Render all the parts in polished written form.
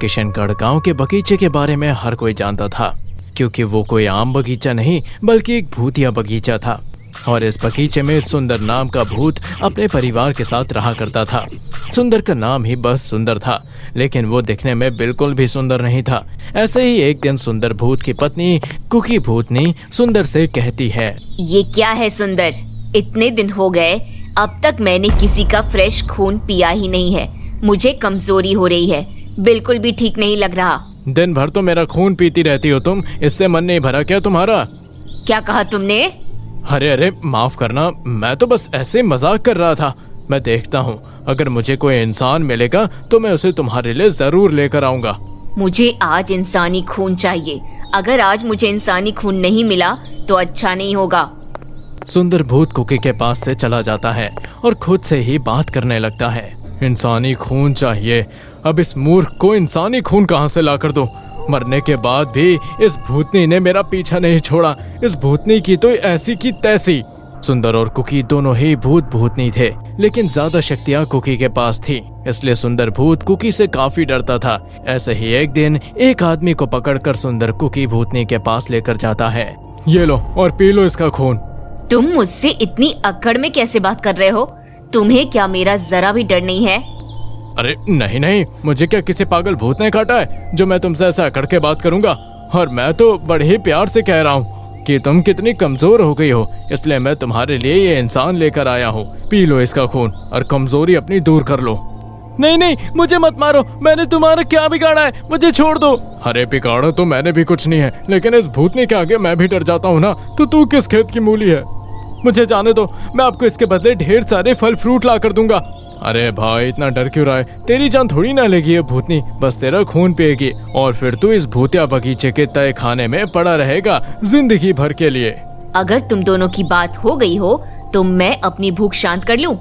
किशनगढ़ गांव के बगीचे के बारे में हर कोई जानता था, क्योंकि वो कोई आम बगीचा नहीं बल्कि एक भूतिया बगीचा था। और इस बगीचे में सुंदर नाम का भूत अपने परिवार के साथ रहा करता था। सुंदर का नाम ही बस सुंदर था, लेकिन वो दिखने में बिल्कुल भी सुंदर नहीं था। ऐसे ही एक दिन सुंदर भूत की पत्नी कुकी भूतनी सुंदर से कहती है, ये क्या है सुंदर, इतने दिन हो गए, अब तक मैंने किसी का फ्रेश खून पिया ही नहीं है। मुझे कमजोरी हो रही है, बिल्कुल भी ठीक नहीं लग रहा। दिन भर तो मेरा खून पीती रहती हो तुम, इससे मन नहीं भरा क्या तुम्हारा? क्या कहा तुमने? अरे माफ करना, मैं तो बस ऐसे मजाक कर रहा था। मैं देखता हूँ, अगर मुझे कोई इंसान मिलेगा तो मैं उसे तुम्हारे लिए जरूर लेकर आऊंगा। मुझे आज इंसानी खून चाहिए। अगर आज मुझे इंसानी खून नहीं मिला तो अच्छा नहीं होगा। सुंदर भूत कुकी के पास से चला जाता है और खुद से ही बात करने लगता है। इंसानी खून चाहिए? अब इस मूर्ख को इंसानी खून कहाँ से लाकर दूं? मरने के बाद भी इस भूतनी ने मेरा पीछा नहीं छोड़ा। इस भूतनी की तो ऐसी की तैसी। सुंदर और कुकी दोनों ही भूत भूतनी थे, लेकिन ज्यादा शक्तियां कुकी के पास थी, इसलिए सुंदर भूत कुकी से काफी डरता था। ऐसे ही एक दिन एक आदमी को पकड़कर सुंदर कुकी भूतनी के पास लेकर जाता है। ये लो और पी लो इसका खून। तुम मुझसे इतनी अकड़ में कैसे बात कर रहे हो? तुम्हें क्या मेरा जरा भी डर नहीं है? अरे नहीं नहीं, मुझे क्या किसी पागल भूत ने काटा है जो मैं तुमसे ऐसा अकड़ के बात करूंगा? और मैं तो बड़े ही प्यार से कह रहा हूँ कि तुम कितनी कमजोर हो गई हो, इसलिए मैं तुम्हारे लिए ये इंसान लेकर आया हूँ। पी लो इसका खून और कमजोरी अपनी दूर कर लो। नहीं नहीं, मुझे मत मारो, मैंने तुम्हारा क्या बिगाड़ा है, मुझे छोड़ दो। अरे बिगाड़ा तो मैंने भी कुछ नहीं है, लेकिन इस भूतनी के आगे मैं भी डर जाता हूँ ना, तो तू किस खेत की मूली है? मुझे जाने दो, मैं आपको इसके बदले ढेर सारे फल फ्रूट ला कर दूंगा। अरे भाई इतना डर क्यों रहा है? तेरी जान थोड़ी ना लेगी ये भूतनी, बस तेरा खून पिएगी और फिर तू इस भूतिया बगीचे के तय खाने में पड़ा रहेगा जिंदगी भर के लिए। अगर तुम दोनों की बात हो गई हो तो मैं अपनी भूख शांत कर लूं।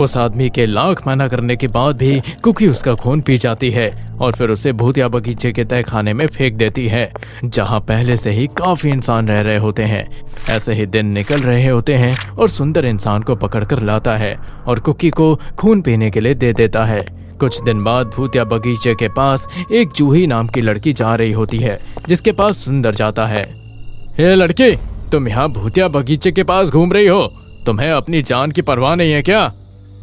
उस आदमी के लाख मना करने के बाद भी कुकी उसका खून पी जाती है और फिर उसे भूतिया बगीचे के तय खाने में फेंक देती है, जहां पहले से ही काफी इंसान रह रहे होते हैं। ऐसे ही दिन निकल रहे होते हैं और सुंदर इंसान को पकड़कर लाता है और कुकी को खून पीने के लिए दे देता है। कुछ दिन बाद भूतिया बगीचे के पास एक जूही नाम की लड़की जा रही होती है, जिसके पास सुंदर जाता है। हे लड़की, तुम यहाँ भूतिया बगीचे के पास घूम रही हो, तुम्हें अपनी जान की परवाह नहीं है क्या?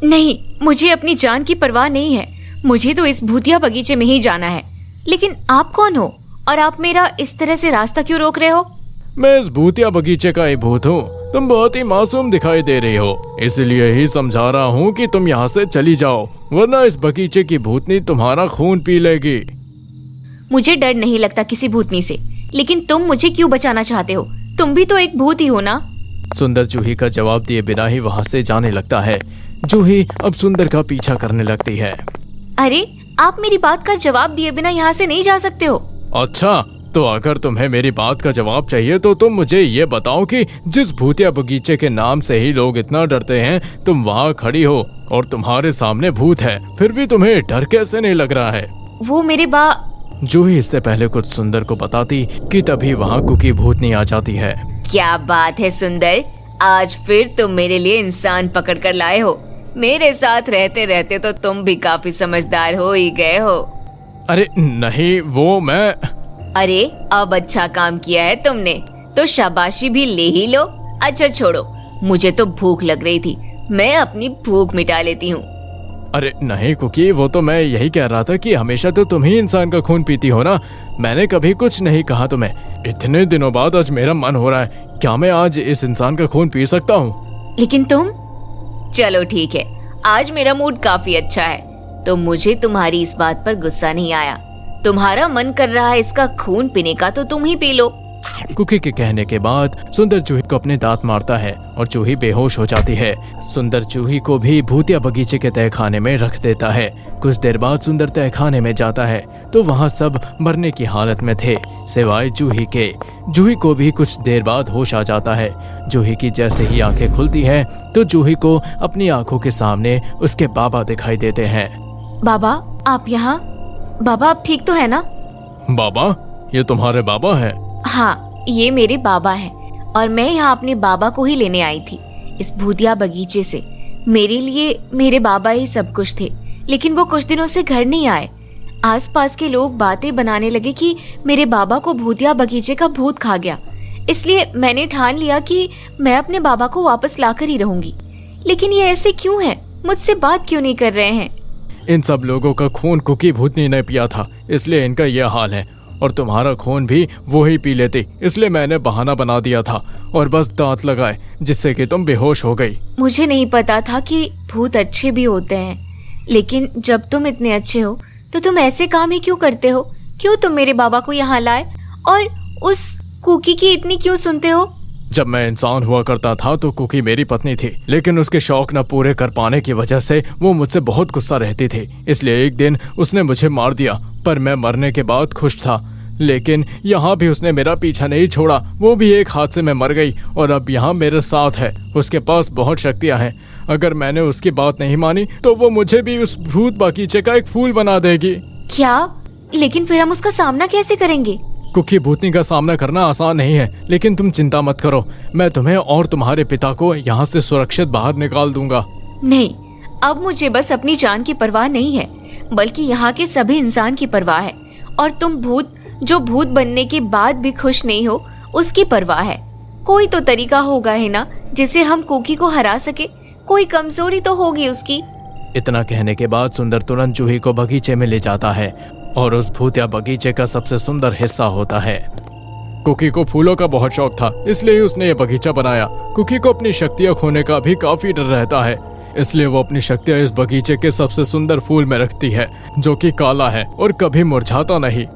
नहीं, मुझे अपनी जान की परवाह नहीं है, मुझे तो इस भूतिया बगीचे में ही जाना है। लेकिन आप कौन हो और आप मेरा इस तरह से रास्ता क्यों रोक रहे हो? मैं इस भूतिया बगीचे का ही भूत हूँ। तुम बहुत ही मासूम दिखाई दे रही हो, इसलिए ही समझा रहा हूँ कि तुम यहाँ से चली जाओ, वरना इस बगीचे की भूतनी तुम्हारा खून पी लेगी। मुझे डर नहीं लगता किसी भूतनी से, लेकिन तुम मुझे क्यों बचाना चाहते हो? तुम भी तो एक भूत ही हो ना? सुंदर जूही का जवाब दिए बिना ही वहाँ से जाने लगता है। जूही अब सुंदर का पीछा करने लगती है। अरे, आप मेरी बात का जवाब दिए बिना यहाँ से नहीं जा सकते हो। अच्छा, तो अगर तुम्हें मेरी बात का जवाब चाहिए तो तुम मुझे ये बताओ कि जिस भूतिया बगीचे के नाम से ही लोग इतना डरते हैं, तुम वहाँ खड़ी हो और तुम्हारे सामने भूत है, फिर भी तुम्हें डर कैसे नहीं लग रहा है? वो मेरे जूही इससे पहले कुछ सुंदर को बताती कि तभी वहाँ कुकी भूतनी आ जाती है। क्या बात है सुंदर, आज फिर तुम मेरे लिए इंसान पकड़ कर लाए हो। मेरे साथ रहते रहते तो तुम भी काफी समझदार हो ही गए हो। अरे नहीं, वो मैं। अरे, अब अच्छा काम किया है तुमने, तो शाबाशी भी ले ही लो। अच्छा छोड़ो, मुझे तो भूख लग रही थी, मैं अपनी भूख मिटा लेती हूँ। अरे नहीं कुकी, वो तो मैं यही कह रहा था कि हमेशा तो तुम ही इंसान का खून पीती हो ना, मैंने कभी कुछ नहीं कहा तुम्हें। इतने दिनों बाद आज मेरा मन हो रहा है, क्या मैं आज इस इंसान का खून पी सकता हूँ? लेकिन तुम। चलो ठीक है, आज मेरा मूड काफी अच्छा है, तो मुझे तुम्हारी इस बात पर गुस्सा नहीं आया। तुम्हारा मन कर रहा है इसका खून पीने का, तो तुम ही पी लो। कुकी के कहने के बाद सुंदर जूही को अपने दांत मारता है और जूही बेहोश हो जाती है। सुंदर जूही को भी भूतिया बगीचे के तहखाने में रख देता है। कुछ देर बाद सुंदर तहखाने में जाता है तो वहाँ सब मरने की हालत में थे, सिवाय जूही के। जूही को भी कुछ देर बाद होश आ जाता है। जूही की जैसे ही आंखें खुलती हैं तो जूही को अपनी आंखों के सामने उसके बाबा दिखाई देते हैं। बाबा, आप यहाँ? बाबा, आप ठीक तो है ना? बाबा? ये तुम्हारे बाबा हैं? हाँ, ये मेरे बाबा हैं और मैं यहाँ अपने बाबा को ही लेने आई थी इस भूतिया बगीचे से। मेरे लिए मेरे बाबा ही सब कुछ थे, लेकिन वो कुछ दिनों से घर नहीं आए। आसपास के लोग बातें बनाने लगे कि मेरे बाबा को भूतिया बगीचे का भूत खा गया। इसलिए मैंने ठान लिया कि मैं अपने बाबा को वापस लाकर ही रहूंगी। लेकिन ये ऐसे क्यों है? मुझसे बात क्यों नहीं कर रहे हैं? इन सब लोगों का खून कुकी भूतनी ने पिया था, इसलिए इनका यह हाल है। और तुम्हारा खून भी वो ही पी लेती, इसलिए मैंने बहाना बना दिया था और बस दांत लगाए, जिससे कि तुम बेहोश हो गई। मुझे नहीं पता था कि भूत अच्छे भी होते हैं। लेकिन जब तुम इतने अच्छे हो तो तुम ऐसे काम ही क्यों करते हो? क्यों तुम मेरे बाबा को यहाँ लाए और उस कुकी की इतनी क्यों सुनते हो? जब मैं इंसान हुआ करता था तो कुकी मेरी पत्नी थी, लेकिन उसके शौक न पूरे कर पाने की वजह से वो मुझसे बहुत गुस्सा रहती थी। इसलिए एक दिन उसने मुझे मार दिया, पर मैं मरने के बाद खुश था। लेकिन यहाँ भी उसने मेरा पीछा नहीं छोड़ा, वो भी एक हादसे में मर गई और अब यहाँ मेरे साथ है। उसके पास बहुत शक्तियाँ हैं। अगर मैंने उसकी बात नहीं मानी तो वो मुझे भी उस भूत बगीचे का एक फूल बना देगी। क्या? लेकिन फिर हम उसका सामना कैसे करेंगे? कुकी भूतनी का सामना करना आसान नहीं है, लेकिन तुम चिंता मत करो, मैं तुम्हें और तुम्हारे पिता को यहाँ से सुरक्षित बाहर निकाल दूंगा। नहीं, अब मुझे बस अपनी जान की परवाह नहीं है, बल्कि यहाँ के सभी इंसान की परवाह है। और तुम भूत, जो भूत बनने के बाद भी खुश नहीं हो, उसकी परवाह है। कोई तो तरीका होगा है ना, जिससे हम कुकी को हरा सके। कोई कमजोरी तो होगी उसकी। इतना कहने के बाद सुंदर तुरंत जूही को बगीचे में ले जाता है और उस भूतिया बगीचे का सबसे सुंदर हिस्सा होता है। कुकी को फूलों का बहुत शौक था, इसलिए उसने ये बगीचा बनाया। कुकी को अपनी शक्तियाँ खोने का भी काफी डर रहता है, इसलिए वो अपनी शक्तियाँ इस बगीचे के सबसे सुंदर फूल में रखती है, जो कि काला है और कभी मुरझाता नहीं।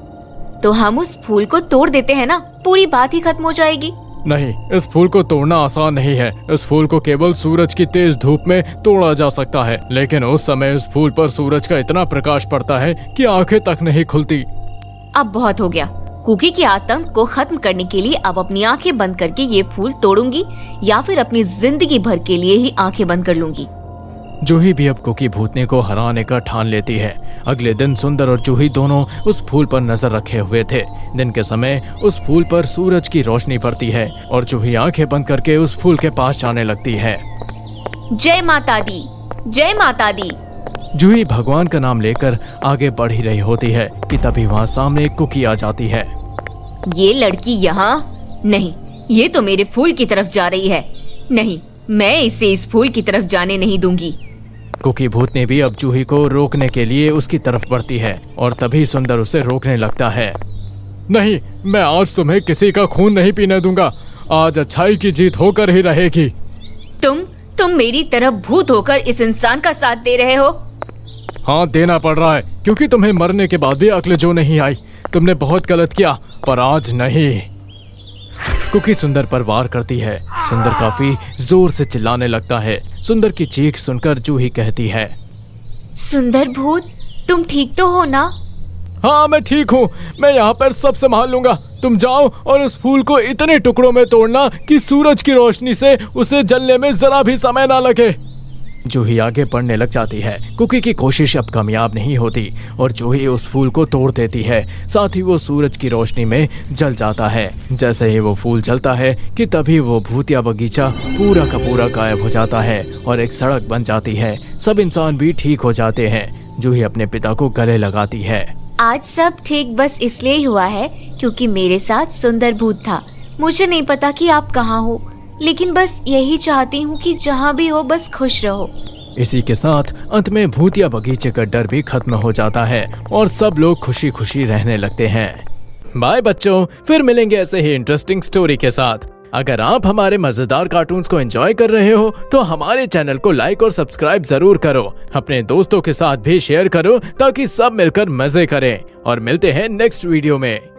तो हम उस फूल को तोड़ देते हैं ना, पूरी बात ही खत्म हो जाएगी। नहीं, इस फूल को तोड़ना आसान नहीं है। इस फूल को केवल सूरज की तेज धूप में तोड़ा जा सकता है, लेकिन उस समय इस फूल पर सूरज का इतना प्रकाश पड़ता है कि आंखें तक नहीं खुलती। अब बहुत हो गया। कुकी के आतंक को खत्म करने के लिए अब अपनी आंखें बंद करके ये फूल तोड़ूंगी, या फिर अपनी जिंदगी भर के लिए ही आंखें बंद कर लूंगी। जूही भी अब कुकी भूतनी को हराने का ठान लेती है। अगले दिन सुंदर और जूही दोनों उस फूल पर नजर रखे हुए थे। दिन के समय उस फूल पर सूरज की रोशनी पड़ती है और जूही आंखें बंद करके उस फूल के पास जाने लगती है। जय माता दी, जय माता दी। जूही भगवान का नाम लेकर आगे बढ़ ही रही होती है कि तभी वहाँ सामने एक कुकी आ जाती है। ये लड़की यहाँ नहीं, ये तो मेरे फूल की तरफ जा रही है। नहीं, मैं इसे इस फूल की तरफ जाने नहीं दूंगी। कुकी भूतनी भी अब जूही को रोकने के लिए उसकी तरफ बढ़ती है और तभी सुंदर उसे रोकने लगता है। नहीं, मैं आज तुम्हें किसी का खून नहीं पीने दूंगा। आज अच्छाई की जीत होकर ही रहेगी। तुम मेरी तरफ भूत होकर इस इंसान का साथ दे रहे हो? हाँ, देना पड़ रहा है, क्योंकि तुम्हें मरने के बाद भी अक्ल जो नहीं आई। तुमने बहुत गलत किया, पर आज नहीं। कुकी सुंदर पर वार करती है। सुंदर काफी जोर से चिल्लाने लगता है। सुंदर की चीख सुनकर जूही कहती है, सुंदर भूत, तुम ठीक तो हो ना? हाँ, मैं ठीक हूँ। मैं यहाँ पर सब संभाल लूंगा। तुम जाओ और उस फूल को इतने टुकड़ों में तोड़ना कि सूरज की रोशनी से उसे जलने में जरा भी समय ना लगे। जूही आगे बढ़ने लग जाती है। कुकी की कोशिश अब कामयाब नहीं होती और जूही उस फूल को तोड़ देती है। साथ ही वो सूरज की रोशनी में जल जाता है। जैसे ही वो फूल जलता है कि तभी वो भूतिया बगीचा पूरा का पूरा गायब हो जाता है और एक सड़क बन जाती है। सब इंसान भी ठीक हो जाते हैं। जूही अपने पिता को गले लगाती है। आज सब ठीक बस इसलिए हुआ है क्योंकि मेरे साथ सुंदर भूत था। मुझे नहीं पता कि आप कहाँ हो, लेकिन बस यही चाहती हूँ कि जहाँ भी हो बस खुश रहो। इसी के साथ अंत में भूतिया बगीचे का डर भी खत्म हो जाता है और सब लोग खुशी खुशी रहने लगते हैं। बाय बच्चों, फिर मिलेंगे ऐसे ही इंटरेस्टिंग स्टोरी के साथ। अगर आप हमारे मजेदार कार्टून्स को एंजॉय कर रहे हो तो हमारे चैनल को लाइक और सब्सक्राइब जरूर करो। अपने दोस्तों के साथ भी शेयर करो ताकि सब मिलकर मजे करें। और मिलते हैं नेक्स्ट वीडियो में।